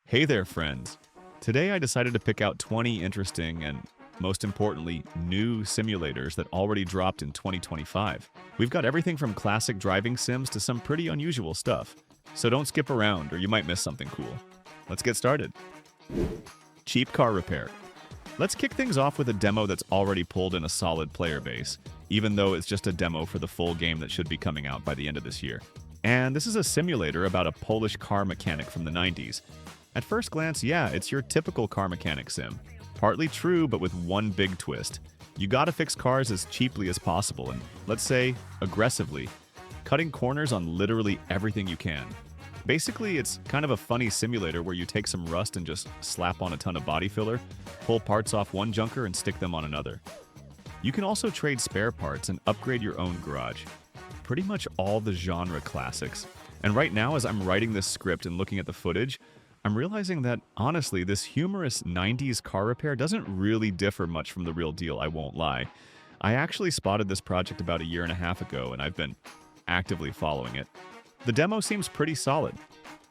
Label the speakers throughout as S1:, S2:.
S1: Hey there, friends. Today I decided to pick out 20 interesting and, most importantly, new simulators that already dropped in 2025. We've got everything from classic driving sims to some pretty unusual stuff. So don't skip around or you might miss something cool. Let's get started. Cheap car repair. Let's kick things off with a demo that's already pulled in a solid player base, even though it's just a demo for the full game that should be coming out by the end of this year. And this is a simulator about a Polish car mechanic from the 90s. At first glance, yeah, it's your typical car mechanic sim. Partly true, but with one big twist. You gotta fix cars as cheaply as possible and, let's say, aggressively, cutting corners on literally everything you can. Basically, it's kind of a funny simulator where you take some rust and just slap on a ton of body filler, pull parts off one junker and stick them on another. You can also trade spare parts and upgrade your own garage. Pretty much all the genre classics. And right now, as I'm writing this script and looking at the footage, I'm realizing that, honestly, this humorous 90s car repair doesn't really differ much from the real deal, I won't lie. I actually spotted this project about a year and a half ago, and I've been actively following it. The demo seems pretty solid.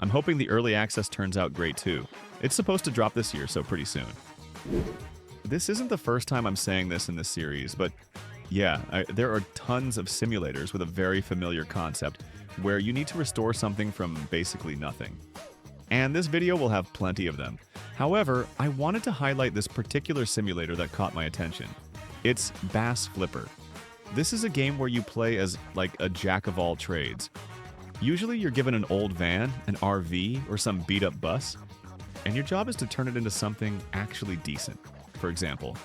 S1: I'm hoping the early access turns out great too. It's supposed to drop this year, so pretty soon. This isn't the first time I'm saying this in this series, but yeah, there are tons of simulators with a very familiar concept where you need to restore something from basically nothing. And this video will have plenty of them. However, I wanted to highlight this particular simulator that caught my attention. It's Bass Flipper. This is a game where you play as like a jack of all trades. Usually you're given an old van, an RV, or some beat-up bus, and your job is to turn it into something actually decent. For example,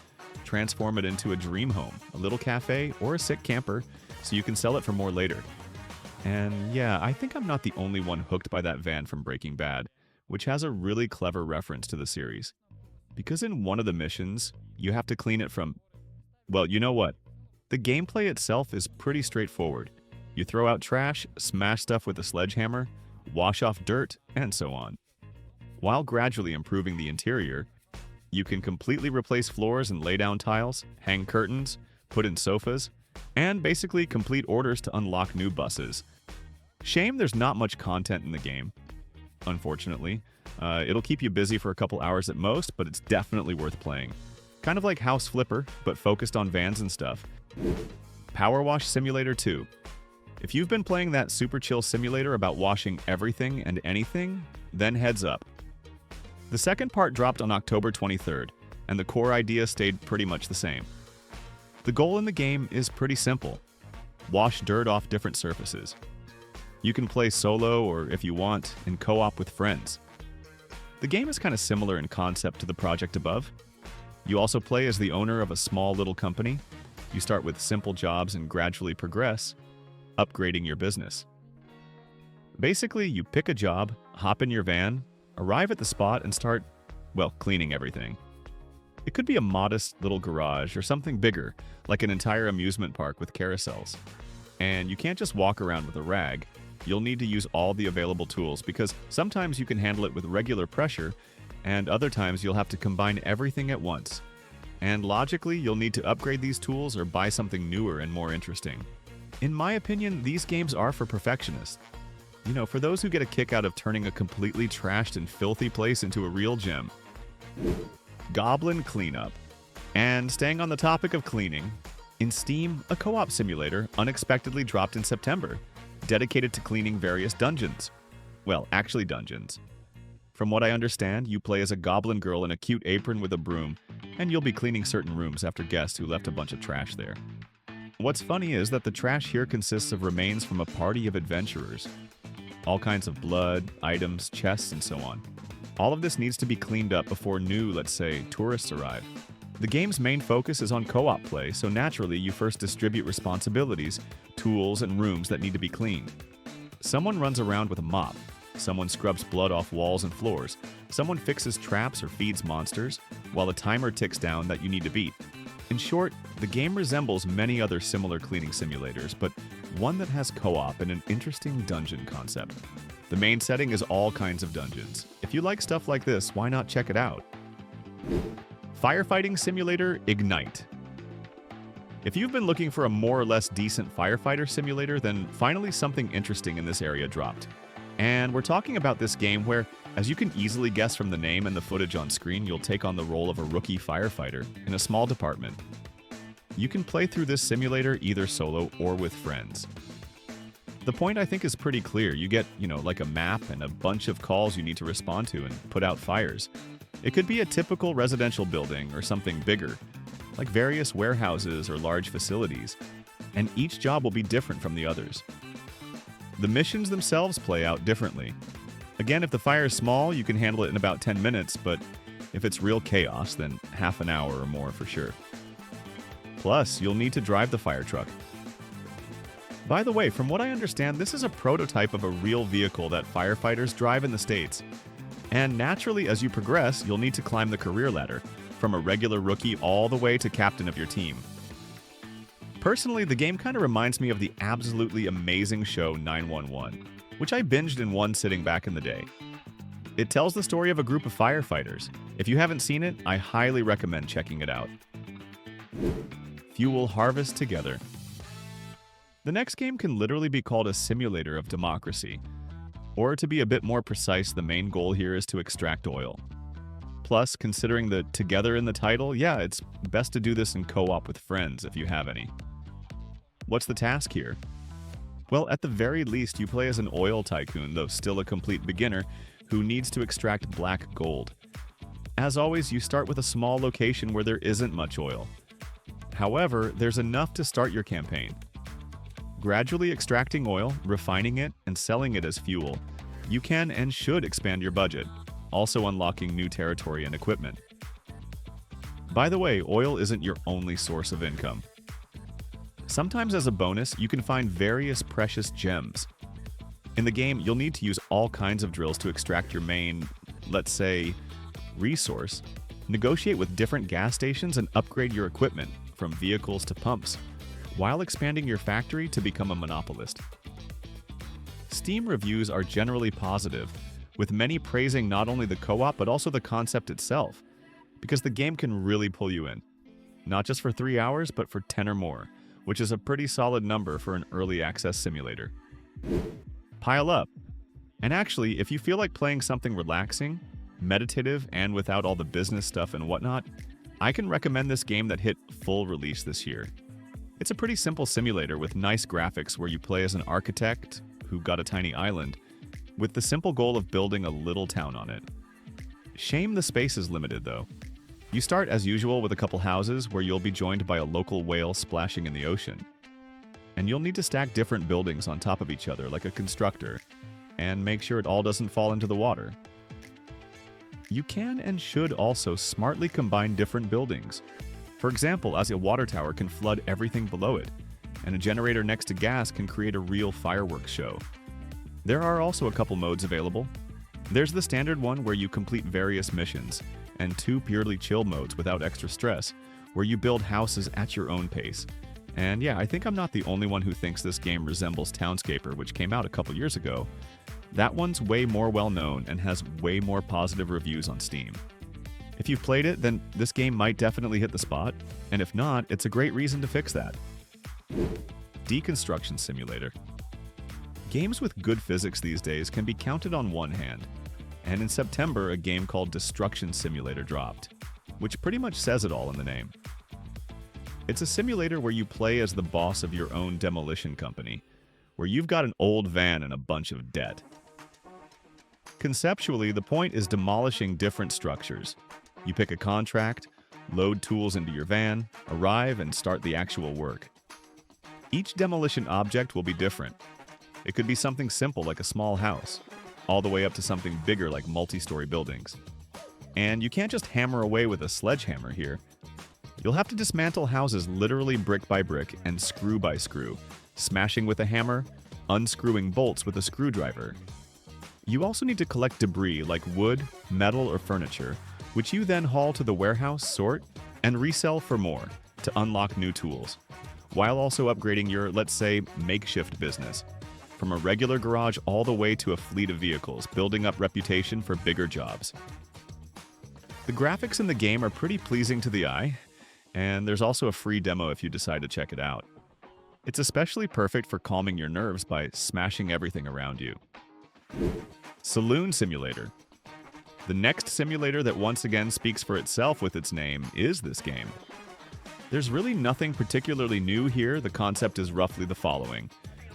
S1: transform it into a dream home, a little cafe, or a sick camper so you can sell it for more later. And yeah, I think I'm not the only one hooked by that van from Breaking Bad, which has a really clever reference to the series. Because in one of the missions, you have to clean it from... well, you know what? The gameplay itself is pretty straightforward. You throw out trash, smash stuff with a sledgehammer, wash off dirt, and so on. While gradually improving the interior, you can completely replace floors and lay down tiles, hang curtains, put in sofas, and basically complete orders to unlock new buses. Shame there's not much content in the game, unfortunately. It'll keep you busy for a couple hours at most, but it's definitely worth playing. Kind of like House Flipper, but focused on vans and stuff. PowerWash Simulator 2. If you've been playing that super chill simulator about washing everything and anything, then heads up. The second part dropped on October 23rd, and the core idea stayed pretty much the same. The goal in the game is pretty simple. Wash dirt off different surfaces. You can play solo or, if you want, in co-op with friends. The game is kind of similar in concept to the project above. You also play as the owner of a small little company. You start with simple jobs and gradually progress, upgrading your business. Basically, you pick a job, hop in your van, arrive at the spot and start, well, cleaning everything. It could be a modest little garage or something bigger, like an entire amusement park with carousels. And you can't just walk around with a rag. You'll need to use all the available tools because sometimes you can handle it with regular pressure, and other times you'll have to combine everything at once. And logically, you'll need to upgrade these tools or buy something newer and more interesting. In my opinion, these games are for perfectionists. You know, for those who get a kick out of turning a completely trashed and filthy place into a real gem. Goblin Cleanup. And staying on the topic of cleaning, in Steam, a co-op simulator unexpectedly dropped in September, dedicated to cleaning various dungeons. Well, actually dungeons. From what I understand, you play as a goblin girl in a cute apron with a broom, and you'll be cleaning certain rooms after guests who left a bunch of trash there. What's funny is that the trash here consists of remains from a party of adventurers. All kinds of blood, items, chests, and so on. All of this needs to be cleaned up before new, let's say, tourists arrive. The game's main focus is on co-op play, so naturally you first distribute responsibilities, tools, and rooms that need to be cleaned. Someone runs around with a mop. Someone scrubs blood off walls and floors. Someone fixes traps or feeds monsters, while a timer ticks down that you need to beat. In short, the game resembles many other similar cleaning simulators, but one that has co-op and an interesting dungeon concept. The main setting is all kinds of dungeons. If you like stuff like this, why not check it out? Firefighting Simulator Ignite. If you've been looking for a more or less decent firefighter simulator, then finally something interesting in this area dropped. And we're talking about this game where As you can easily guess from the name and the footage on screen, you'll take on the role of a rookie firefighter in a small department. You can play through this simulator either solo or with friends. The point I think is pretty clear. You get, like a map and a bunch of calls you need to respond to and put out fires. It could be a typical residential building or something bigger, like various warehouses or large facilities, and each job will be different from the others. The missions themselves play out differently. Again, if the fire is small, you can handle it in about 10 minutes, but if it's real chaos, then half an hour or more for sure. Plus, you'll need to drive the fire truck. By the way, from what I understand, this is a prototype of a real vehicle that firefighters drive in the States. And naturally, as you progress, you'll need to climb the career ladder, from a regular rookie all the way to captain of your team. Personally, the game kind of reminds me of the absolutely amazing show 911, which I binged in one sitting back in the day. It tells the story of a group of firefighters. If you haven't seen it, I highly recommend checking it out. Fuel harvest together. The next game can literally be called a simulator of democracy. Or to be a bit more precise, the main goal here is to extract oil. Plus, considering the together in the title, yeah, it's best to do this in co-op with friends if you have any. What's the task here? Well, at the very least, you play as an oil tycoon, though still a complete beginner, who needs to extract black gold. As always, you start with a small location where there isn't much oil. However, there's enough to start your campaign. Gradually extracting oil, refining it, and selling it as fuel, you can and should expand your budget, also unlocking new territory and equipment. By the way, oil isn't your only source of income. Sometimes as a bonus, you can find various precious gems. In the game, you'll need to use all kinds of drills to extract your main, let's say, resource, negotiate with different gas stations, and upgrade your equipment, from vehicles to pumps, while expanding your factory to become a monopolist. Steam reviews are generally positive, with many praising not only the co-op but also the concept itself, because the game can really pull you in. Not just for 3 hours, but for 10 or more, which is a pretty solid number for an early access simulator. Pile up. And actually, if you feel like playing something relaxing, meditative, and without all the business stuff and whatnot, I can recommend this game that hit full release this year. It's a pretty simple simulator with nice graphics where you play as an architect who got a tiny island, with the simple goal of building a little town on it. Shame the space is limited though. You start as usual with a couple houses where you'll be joined by a local whale splashing in the ocean. And you'll need to stack different buildings on top of each other like a constructor, and make sure it all doesn't fall into the water. You can and should also smartly combine different buildings. For example, as a water tower can flood everything below it, and a generator next to gas can create a real fireworks show. There are also a couple modes available. There's the standard one where you complete various missions, and 2 purely chill modes without extra stress, where you build houses at your own pace. And yeah, I think I'm not the only one who thinks this game resembles Townscaper, which came out a couple years ago. That one's way more well-known and has way more positive reviews on Steam. If you've played it, then this game might definitely hit the spot, and if not, it's a great reason to fix that. Deconstruction Simulator. Games with good physics these days can be counted on one hand, and in September, a game called Deconstruction Simulator dropped, which pretty much says it all in the name. It's a simulator where you play as the boss of your own demolition company, where you've got an old van and a bunch of debt. Conceptually, the point is demolishing different structures. You pick a contract, load tools into your van, arrive, and start the actual work. Each demolition object will be different. It could be something simple like a small house, all the way up to something bigger like multi-story buildings. And you can't just hammer away with a sledgehammer here. You'll have to dismantle houses literally brick by brick and screw by screw, smashing with a hammer, unscrewing bolts with a screwdriver. You also need to collect debris like wood, metal, or furniture, which you then haul to the warehouse, sort, and resell for more to unlock new tools, while also upgrading your, let's say, makeshift business, from a regular garage all the way to a fleet of vehicles, building up reputation for bigger jobs. The graphics in the game are pretty pleasing to the eye, and there's also a free demo if you decide to check it out. It's especially perfect for calming your nerves by smashing everything around you. Saloon Simulator. The next simulator that once again speaks for itself with its name is this game. There's really nothing particularly new here. The concept is roughly the following.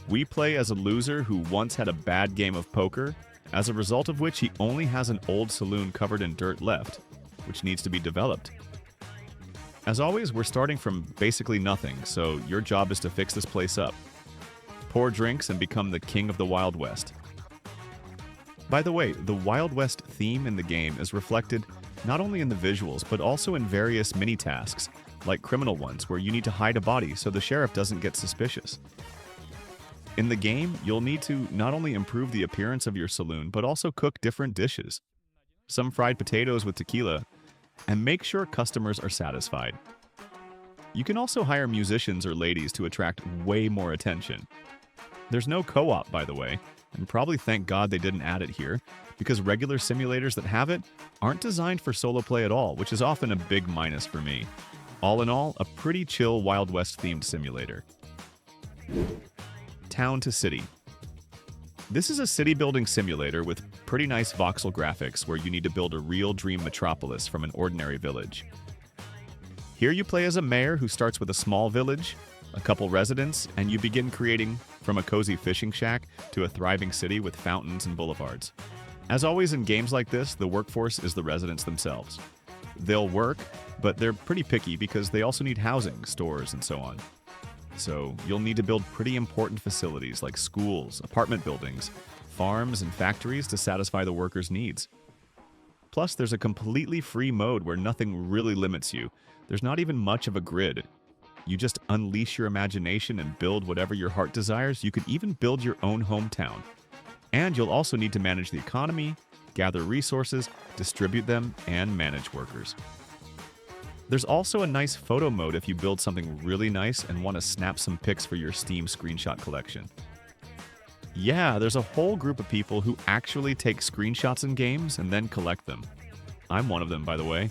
S1: We play as a loser who once had a bad game of poker, as a result of which he only has an old saloon covered in dirt left, which needs to be developed. As always, we're starting from basically nothing, so your job is to fix this place up. Pour drinks and become the king of the Wild West. By the way, the Wild West theme in the game is reflected not only in the visuals, but also in various mini-tasks, like criminal ones where you need to hide a body so the sheriff doesn't get suspicious. In the game, you'll need to not only improve the appearance of your saloon, but also cook different dishes. Some fried potatoes with tequila, and make sure customers are satisfied. You can also hire musicians or ladies to attract way more attention. There's no co-op, by the way, and probably thank God they didn't add it here, because regular simulators that have it aren't designed for solo play at all, which is often a big minus for me. All in all, a pretty chill Wild West themed simulator. Town to City. This is a city building simulator with pretty nice voxel graphics where you need to build a real dream metropolis from an ordinary village. Here you play as a mayor who starts with a small village, a couple residents, and you begin creating from a cozy fishing shack to a thriving city with fountains and boulevards. As always in games like this, the workforce is the residents themselves. They'll work, but they're pretty picky because they also need housing, stores, and so on. So you'll need to build pretty important facilities like schools, apartment buildings, farms, and factories to satisfy the workers' needs. Plus, there's a completely free mode where nothing really limits you. There's not even much of a grid. You just unleash your imagination and build whatever your heart desires. You could even build your own hometown. And you'll also need to manage the economy, gather resources, distribute them, and manage workers. There's also a nice photo mode if you build something really nice and want to snap some pics for your Steam screenshot collection. Yeah, there's a whole group of people who actually take screenshots in games and then collect them. I'm one of them, by the way.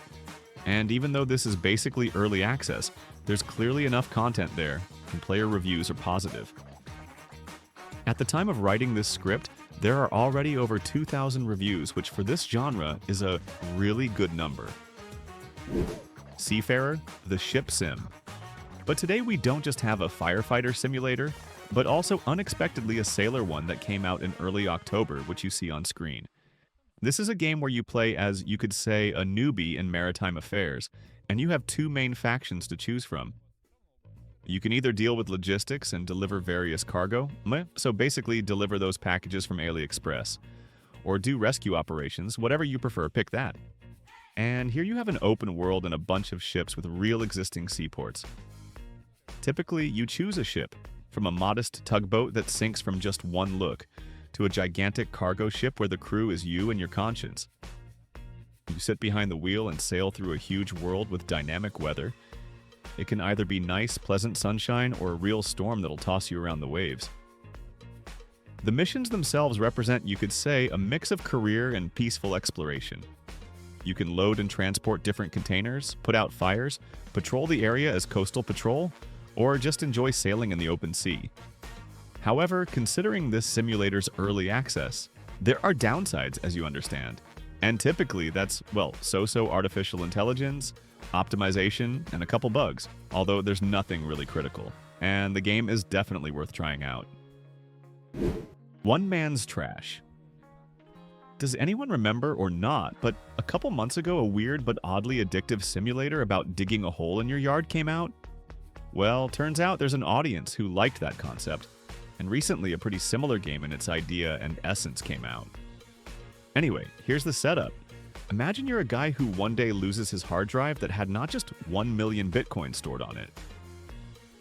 S1: And even though this is basically early access, there's clearly enough content there, and player reviews are positive. At the time of writing this script, there are already over 2,000 reviews, which for this genre is a really good number. Seafarer, the ship sim. But today we don't just have a firefighter simulator, but also unexpectedly a sailor one that came out in early October, which you see on screen. This is a game where you play as, you could say, a newbie in maritime affairs, and you have two main factions to choose from. You can either deal with logistics and deliver various cargo, so basically deliver those packages from AliExpress, or do rescue operations, whatever you prefer, pick that. And here you have an open world and a bunch of ships with real existing seaports. Typically, you choose a ship, from a modest tugboat that sinks from just one look, to a gigantic cargo ship where the crew is you and your conscience. You sit behind the wheel and sail through a huge world with dynamic weather. It can either be nice, pleasant sunshine or a real storm that'll toss you around the waves. The missions themselves represent, you could say, a mix of career and peaceful exploration. You can load and transport different containers, put out fires, patrol the area as coastal patrol, or just enjoy sailing in the open sea. However, considering this simulator's early access, there are downsides, as you understand. And typically that's, well, so-so artificial intelligence, optimization, and a couple bugs, although there's nothing really critical. And the game is definitely worth trying out. One Man's Trash. Does anyone remember or not, but a couple months ago a weird but oddly addictive simulator about digging a hole in your yard came out? Well, turns out there's an audience who liked that concept, and recently a pretty similar game in its idea and essence came out. Anyway, here's the setup. Imagine you're a guy who one day loses his hard drive that had not just 1 million Bitcoin stored on it.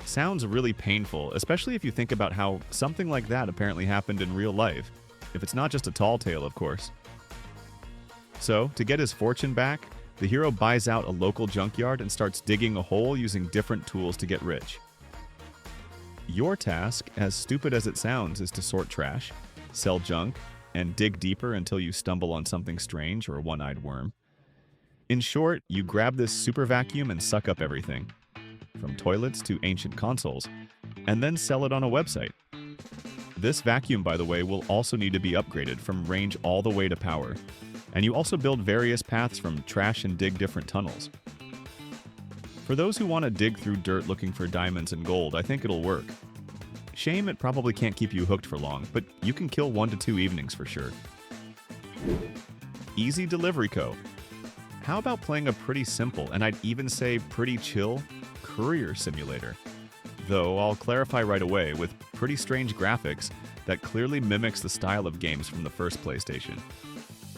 S1: Sounds really painful, especially if you think about how something like that apparently happened in real life. If it's not just a tall tale, of course. So, to get his fortune back, the hero buys out a local junkyard and starts digging a hole using different tools to get rich. Your task, as stupid as it sounds, is to sort trash, sell junk, and dig deeper until you stumble on something strange or a one-eyed worm. In short, you grab this super vacuum and suck up everything, from toilets to ancient consoles, and then sell it on a website. This vacuum, by the way, will also need to be upgraded from range all the way to power, And you also build various paths from trash and dig different tunnels. For those who want to dig through dirt looking for diamonds and gold, I think it'll work. Shame it probably can't keep you hooked for long, but you can kill 1 to 2 evenings for sure. Easy Delivery Co. How about playing a pretty simple, and I'd even say pretty chill, courier simulator? Though I'll clarify right away, with pretty strange graphics that clearly mimics the style of games from the first PlayStation.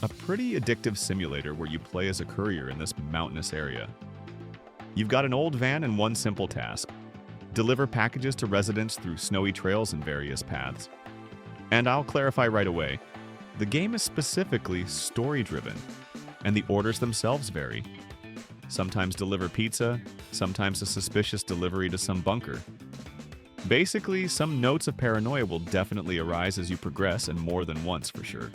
S1: A pretty addictive simulator where you play as a courier in this mountainous area. You've got an old van and one simple task: deliver packages to residents through snowy trails and various paths. And I'll clarify right away, the game is specifically story-driven, and the orders themselves vary. Sometimes deliver pizza, sometimes a suspicious delivery to some bunker. Basically, some notes of paranoia will definitely arise as you progress, and more than once for sure.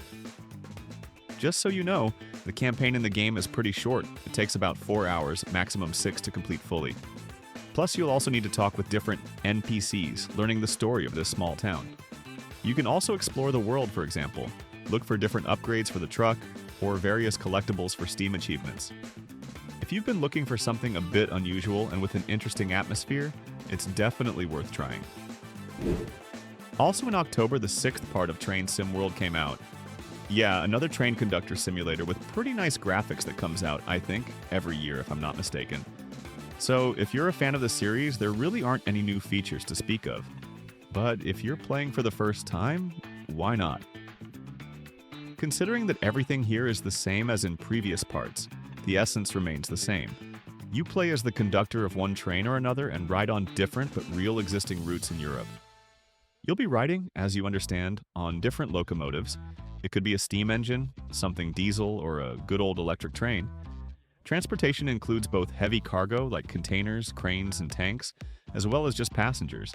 S1: Just so you know, the campaign in the game is pretty short. It takes about 4 hours, maximum 6 to complete fully. Plus, you'll also need to talk with different NPCs, learning the story of this small town. You can also explore the world, for example, look for different upgrades for the truck, or various collectibles for Steam achievements. If you've been looking for something a bit unusual and with an interesting atmosphere, it's definitely worth trying. Also in October, the 6th part of Train Sim World came out. Yeah, another train conductor simulator with pretty nice graphics that comes out, I think, every year if I'm not mistaken. So if you're a fan of the series, there really aren't any new features to speak of. But if you're playing for the first time, why not? Considering that everything here is the same as in previous parts, the essence remains the same. You play as the conductor of one train or another and ride on different but real existing routes in Europe. You'll be riding, as you understand, on different locomotives. It could be a steam engine, something diesel, or a good old electric train. Transportation includes both heavy cargo like containers, cranes, and tanks, as well as just passengers.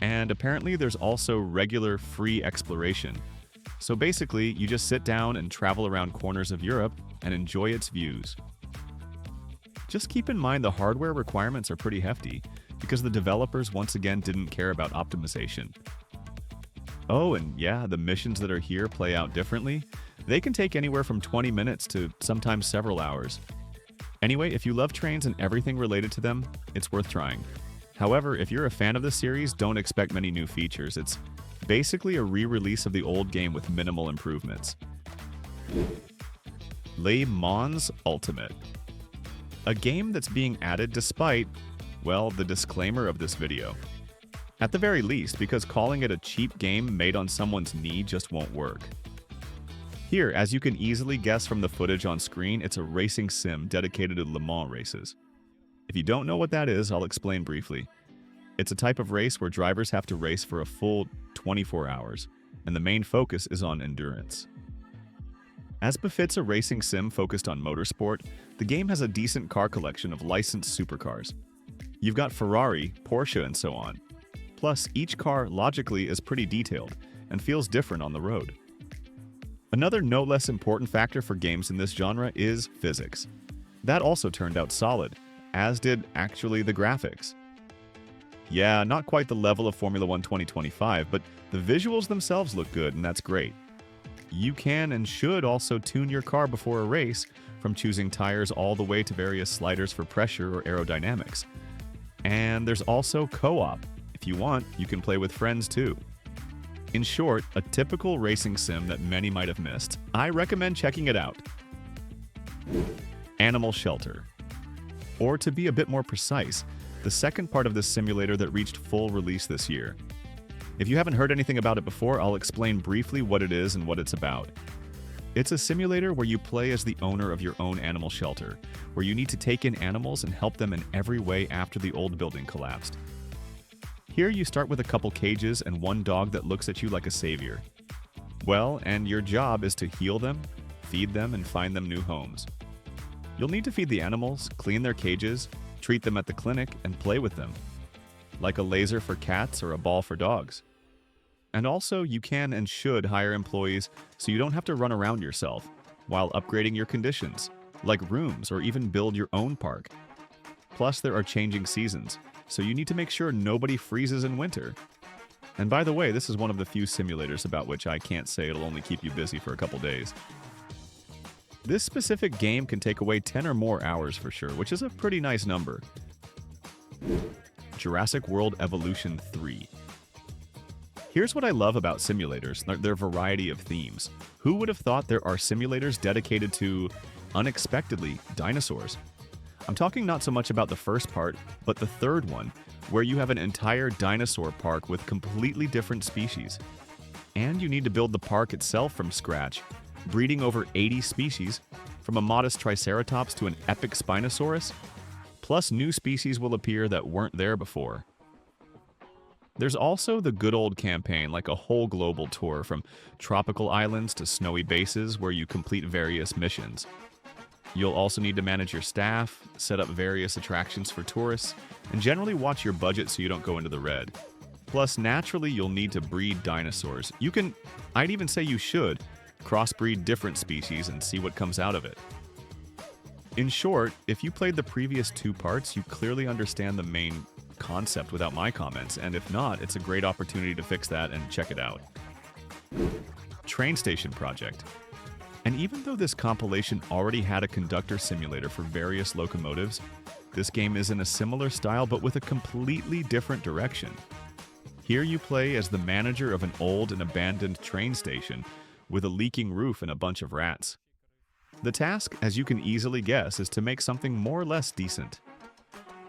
S1: And apparently there's also regular free exploration. So basically, you just sit down and travel around corners of Europe and enjoy its views. Just keep in mind the hardware requirements are pretty hefty, because the developers once again didn't care about optimization. Oh, and yeah, the missions that are here play out differently. They can take anywhere from 20 minutes to sometimes several hours. Anyway, if you love trains and everything related to them, it's worth trying. However, if you're a fan of the series, don't expect many new features. It's basically a re-release of the old game with minimal improvements. Le Mans Ultimate. A game that's being added despite, well, the disclaimer of this video. At the very least, because calling it a cheap game made on someone's knee just won't work. Here, as you can easily guess from the footage on screen, it's a racing sim dedicated to Le Mans races. If you don't know what that is, I'll explain briefly. It's a type of race where drivers have to race for a full 24 hours, and the main focus is on endurance. As befits a racing sim focused on motorsport, the game has a decent car collection of licensed supercars. You've got Ferrari, Porsche, and so on. Plus, each car logically is pretty detailed and feels different on the road. Another no less important factor for games in this genre is physics. That also turned out solid, as did actually the graphics. Yeah, not quite the level of Formula 1 2025, but the visuals themselves look good, and that's great. You can and should also tune your car before a race, from choosing tires all the way to various sliders for pressure or aerodynamics. And there's also co-op. If you want, you can play with friends too. In short, a typical racing sim that many might have missed. I recommend checking it out. Animal Shelter. Or to be a bit more precise, the second part of this simulator that reached full release this year. If you haven't heard anything about it before, I'll explain briefly what it is and what it's about. It's a simulator where you play as the owner of your own animal shelter, where you need to take in animals and help them in every way after the old building collapsed. Here you start with a couple cages and one dog that looks at you like a savior. Well, and your job is to heal them, feed them, and find them new homes. You'll need to feed the animals, clean their cages, treat them at the clinic, and play with them, like a laser for cats or a ball for dogs. And also, you can and should hire employees so you don't have to run around yourself while upgrading your conditions, like rooms or even build your own park. Plus, there are changing seasons, so you need to make sure nobody freezes in winter. And by the way, this is one of the few simulators about which I can't say it'll only keep you busy for a couple days. This specific game can take away 10 or more hours for sure, which is a pretty nice number. Jurassic World Evolution 3. Here's what I love about simulators, their variety of themes. Who would have thought there are simulators dedicated to, unexpectedly, dinosaurs? I'm talking not so much about the first part, but the third one, where you have an entire dinosaur park with completely different species. And you need to build the park itself from scratch, breeding over 80 species, from a modest Triceratops to an epic Spinosaurus. Plus, new species will appear that weren't there before. There's also the good old campaign, like a whole global tour from tropical islands to snowy bases where you complete various missions. You'll also need to manage your staff, set up various attractions for tourists, and generally watch your budget so you don't go into the red. Plus, naturally, you'll need to breed dinosaurs. I'd even say you should, crossbreed different species and see what comes out of it. In short, if you played the previous two parts, you clearly understand the main concept without my comments, and if not, it's a great opportunity to fix that and check it out. Train Station Project. And even though this compilation already had a conductor simulator for various locomotives, this game is in a similar style but with a completely different direction. Here you play as the manager of an old and abandoned train station with a leaking roof and a bunch of rats. The task, as you can easily guess, is to make something more or less decent.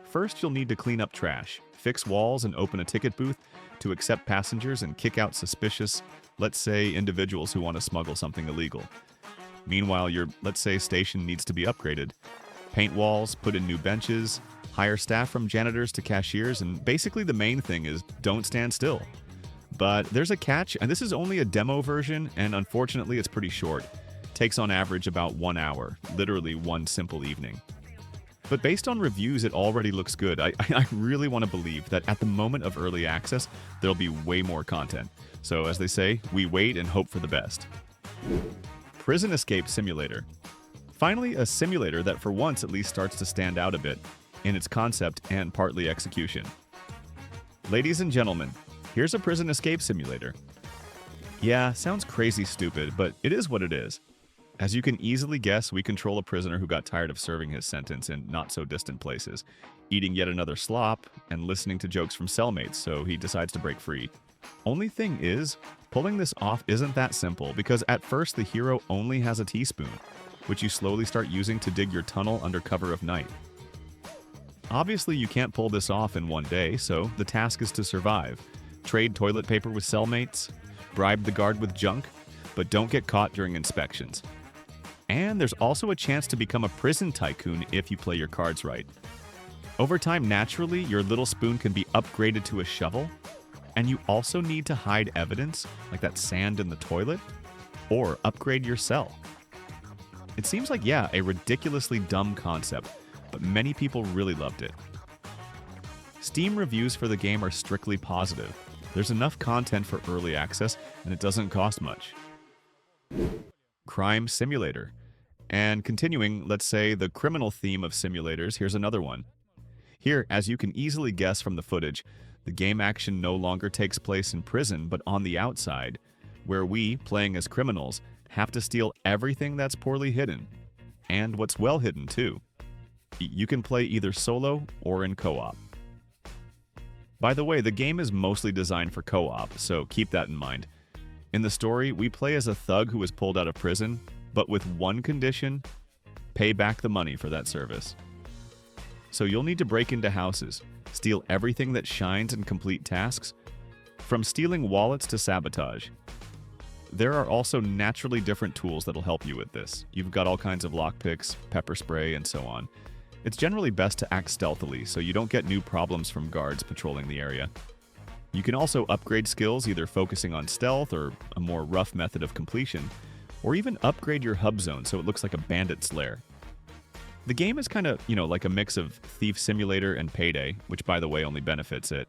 S1: First, you'll need to clean up trash, fix walls, and open a ticket booth to accept passengers and kick out suspicious, let's say, individuals who want to smuggle something illegal. Meanwhile, your, let's say, station needs to be upgraded. Paint walls, put in new benches, hire staff from janitors to cashiers, and basically the main thing is don't stand still. But there's a catch, and this is only a demo version, and unfortunately it's pretty short. Takes on average about 1 hour, literally one simple evening. But based on reviews, it already looks good. I really want to believe that at the moment of early access, there'll be way more content. So as they say, we wait and hope for the best. Prison Escape Simulator. Finally, a simulator that for once at least starts to stand out a bit in its concept and partly execution. Ladies and gentlemen, here's a prison escape simulator. Yeah, sounds crazy stupid, but it is what it is. As you can easily guess, we control a prisoner who got tired of serving his sentence in not-so-distant places, eating yet another slop, and listening to jokes from cellmates, so he decides to break free. Only thing is, pulling this off isn't that simple, because at first the hero only has a teaspoon, which you slowly start using to dig your tunnel under cover of night. Obviously, you can't pull this off in one day, so the task is to survive. Trade toilet paper with cellmates, bribe the guard with junk, but don't get caught during inspections. And there's also a chance to become a prison tycoon if you play your cards right. Over time, naturally, your little spoon can be upgraded to a shovel, and you also need to hide evidence, like that sand in the toilet, or upgrade your cell. It seems like, yeah, a ridiculously dumb concept, but many people really loved it. Steam reviews for the game are strictly positive. There's enough content for early access, and it doesn't cost much. Crime Simulator. And continuing, let's say, the criminal theme of simulators, here's another one. Here, as you can easily guess from the footage, the game action no longer takes place in prison, but on the outside, where we, playing as criminals, have to steal everything that's poorly hidden. And what's well hidden, too. You can play either solo or in co-op. By the way, the game is mostly designed for co-op, so keep that in mind. In the story, we play as a thug who was pulled out of prison, but with one condition: pay back the money for that service. So you'll need to break into houses, steal everything that shines and complete tasks, from stealing wallets to sabotage. There are also naturally different tools that'll help you with this. You've got all kinds of lockpicks, pepper spray, and so on. It's generally best to act stealthily so you don't get new problems from guards patrolling the area. You can also upgrade skills, either focusing on stealth or a more rough method of completion, or even upgrade your hub zone so it looks like a bandit's lair. The game is kind of, like a mix of Thief Simulator and Payday, which by the way only benefits it.